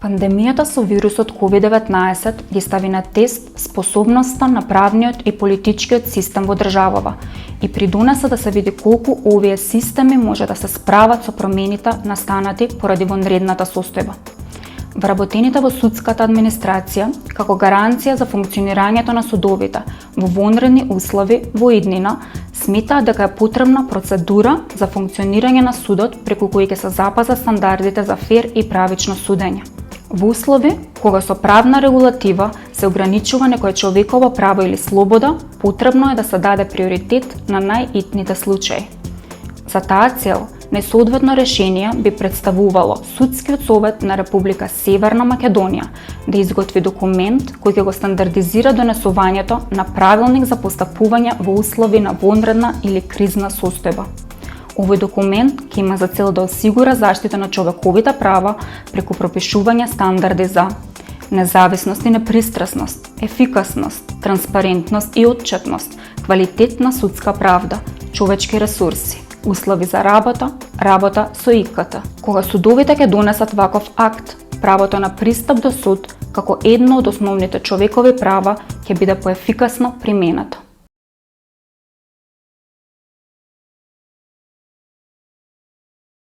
Пандемијата со вирусот COVID-19 ги стави на тест способноста на правниот и политичкиот систем во државава и придонесе да се види колку овие системи може да се справат со промените настанати поради вонредната состојба. Вработените во судската администрација, како гаранција за функционирањето на судовите во вонредни услови во иднина, сметаат дека е потребна процедура за функционирање на судот преку кои ќе се запазат стандардите за фер и правично судење. Во услови кога со правна регулатива се ограничува некое човеково право или слобода, потребно е да се даде приоритет на најитните случаи. За таа цел, несоодветно решение би представувало Судскиот совет на Република Северна Македонија да изготви документ кој ќе го стандардизира донесувањето на правилник за постапување во услови на вонредна или кризна состојба. Овој документ ќе има за цел да осигура заштита на човековите права преку пропишување стандарди за независност и непристрасност, ефикасност, транспарентност и отчетност, квалитет на судска правда, човечки ресурси, услови за работа со ИКТ. Кога судовите ќе донесат ваков акт, правото на пристап до суд, како едно од основните човекови права, ќе биде поефикасно применето.